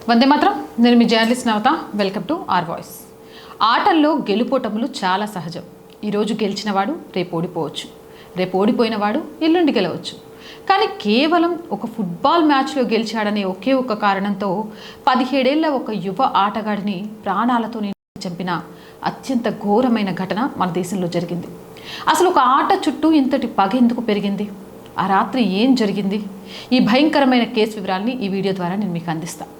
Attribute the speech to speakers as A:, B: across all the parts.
A: వందే మాత్రం. నేను మీ journalist Navatha. Welcome to R voice. ఆటల్లో గెలుపోటములు చాలా సహజం. ఈరోజు గెలిచినవాడు రేపు ఓడిపోవచ్చు, రేపు ఓడిపోయినవాడు ఎల్లుండి గెలవచ్చు. కానీ కేవలం ఒక ఫుట్బాల్ మ్యాచ్లో గెలిచాడనే ఒకే ఒక కారణంతో 17 ఏళ్ల ఒక యువ ఆటగాడిని ప్రాణాలతో చంపిన అత్యంత ఘోరమైన ఘటన మన దేశంలో జరిగింది. అసలు ఒక ఆట చుట్టూ ఇంతటి పగ ఎందుకు పెరిగింది? ఆ రాత్రి ఏం జరిగింది? ఈ భయంకరమైన కేసు వివరాల్ని ఈ వీడియో ద్వారా నేను మీకు అందిస్తాను.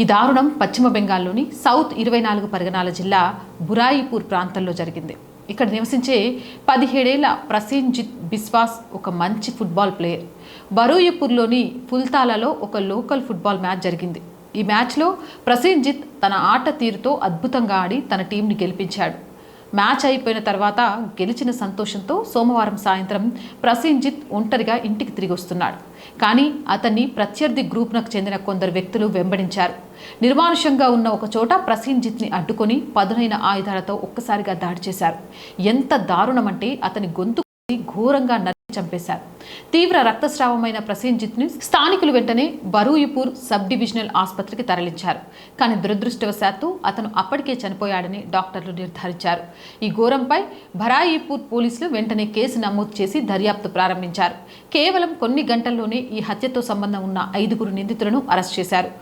A: ఈ దారుణం పశ్చిమ బెంగాల్లోని సౌత్ 24 పరగనాల జిల్లా బురాయిపూర్ ప్రాంతంలో జరిగింది. ఇక్కడ నివసించే 17 ఏళ్ల ప్రసేన్జిత్ బిస్వాస్ ఒక మంచి ఫుట్బాల్ ప్లేయర్. బరూయిపూర్లోని ఫుల్తాలలో ఒక లోకల్ ఫుట్బాల్ మ్యాచ్ జరిగింది. ఈ మ్యాచ్లో ప్రసేన్జిత్ తన ఆట తీరుతో అద్భుతంగా ఆడి తన టీంని గెలిపించాడు. మ్యాచ్ అయిపోయిన తర్వాత గెలిచిన సంతోషంతో సోమవారం సాయంత్రం ప్రసేన్జిత్ ఒంటరిగా ఇంటికి తిరిగి వస్తున్నాడు. కానీ అతన్ని ప్రత్యర్థి గ్రూప్నకు చెందిన కొందరు వ్యక్తులు వెంబడించారు. నిర్మానుషంగా ఉన్న ఒక చోట ప్రసేన్జిత్ని అడ్డుకొని పదునైన ఆయుధాలతో ఒక్కసారిగా దాడి చేశారు. ఎంత దారుణమంటే అతని గొంతు ఘోరంగా చంపేశారు. తీవ్ర రక్తస్రావమైన ప్రసేన్జిత్ని స్థానికులు వెంటనే బరూయిపూర్ సబ్ డివిజనల్ ఆసుపత్రికి తరలించారు. కానీ దురదృష్టవశాత్తు అతను అప్పటికే చనిపోయాడని డాక్టర్లు నిర్ధారించారు. ఈ ఘోరంపై బరాయిపూర్ పోలీసులు వెంటనే కేసు నమోదు చేసి దర్యాప్తు ప్రారంభించారు. కేవలం కొన్ని గంటల్లోనే ఈ హత్యతో సంబంధం ఉన్న 5 నిందితులను అరెస్ట్ చేశారు.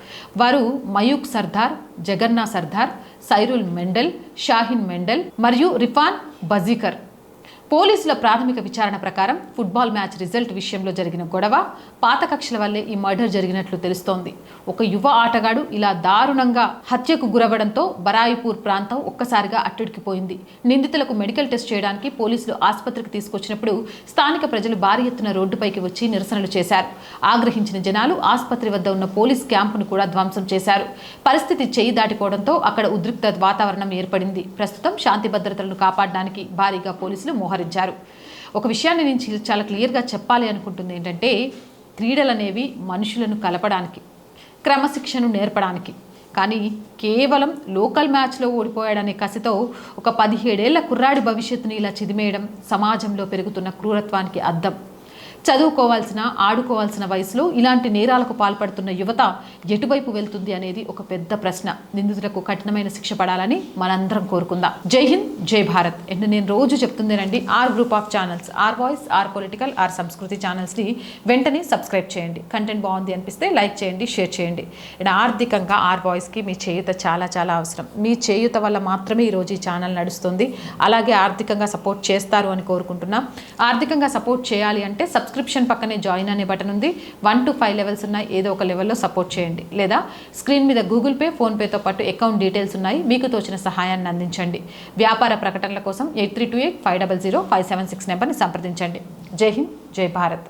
A: వారు మయూక్ సర్దార్, జగన్నా సర్దార్, సైరుల్ మెండల్, షాహిన్ మెండల్ మరియు రిఫాన్ బజీకర్. పోలీసుల ప్రాథమిక విచారణ ప్రకారం ఫుట్బాల్ మ్యాచ్ రిజల్ట్ విషయంలో జరిగిన గొడవ, పాత కక్షల వల్లే ఈ మర్డర్ జరిగినట్లు తెలుస్తోంది. ఒక యువ ఆటగాడు ఇలా దారుణంగా హత్యకు గురవడంతో బరాయిపూర్ ప్రాంతం ఒక్కసారిగా అట్టుడికిపోయింది. నిందితులకు మెడికల్ టెస్ట్ చేయడానికి పోలీసులు ఆసుపత్రికి తీసుకొచ్చినప్పుడు స్థానిక ప్రజలు భారీ ఎత్తున రోడ్డుపైకి వచ్చి నిరసనలు చేశారు. ఆగ్రహించిన జనాలు ఆసుపత్రి వద్ద ఉన్న పోలీస్ క్యాంపును కూడా ధ్వంసం చేశారు. పరిస్థితి చేయి దాటిపోవడంతో అక్కడ ఉద్రిక్త వాతావరణం ఏర్పడింది. ప్రస్తుతం శాంతి భద్రతలను కాపాడడానికి భారీగా పోలీసులు మోహరించారు. ఒక విషయాన్ని నేను చాలా క్లియర్గా చెప్పాలి అనుకుంటుంది ఏంటంటే, క్రీడలు అనేవి మనుషులను కలపడానికి, క్రమశిక్షణను నేర్పడానికి. కానీ కేవలం లోకల్ మ్యాచ్లో ఓడిపోయాడనే కసితో ఒక 17 ఏళ్ల కుర్రాడి భవిష్యత్తుని ఇలా చిదిమేయడం సమాజంలో పెరుగుతున్న క్రూరత్వానికి అద్దం. చదువుకోవాల్సిన, ఆడుకోవాల్సిన వయసులో ఇలాంటి నేరాలకు పాల్పడుతున్న యువత ఎటువైపు వెళ్తుంది అనేది ఒక పెద్ద ప్రశ్న. నిందితులకు కఠినమైన శిక్ష పడాలని మనందరం కోరుకుందాం. జై హింద్, జై భారత్. అండ్ నేను రోజు చెప్తుందేనండి, R group of channels, R voice, R political, R Sanskriti ఛానల్స్ని వెంటనే సబ్స్క్రైబ్ చేయండి. కంటెంట్ బాగుంది అనిపిస్తే లైక్ చేయండి, షేర్ చేయండి. అండ్ ఆర్థికంగా ఆర్ వాయిస్కి మీ చేయూత చాలా చాలా అవసరం. మీ చేయూత వల్ల మాత్రమే ఈరోజు ఈ ఛానల్ నడుస్తుంది. అలాగే ఆర్థికంగా సపోర్ట్ చేస్తారు అని కోరుకుంటున్నాం. ఆర్థికంగా సపోర్ట్ చేయాలి అంటే సబ్స్క్రిప్షన్ పక్కనే జాయిన్ అనే బటన్ ఉంది. 1 to 5 లెవెల్స్ ఉన్నాయి. ఏదో ఒక లెవెల్లో సపోర్ట్ చేయండి. లేదా స్క్రీన్ మీద గూగుల్ పే, ఫోన్పేతో పాటు అకౌంట్ డీటెయిల్స్ ఉన్నాయి. మీకు తోచిన సహాయాన్ని అందించండి. వ్యాపార ప్రకటనల కోసం 8328 500 576 నెంబర్ని సంప్రదించండి. జై హింద్, జై భారత్.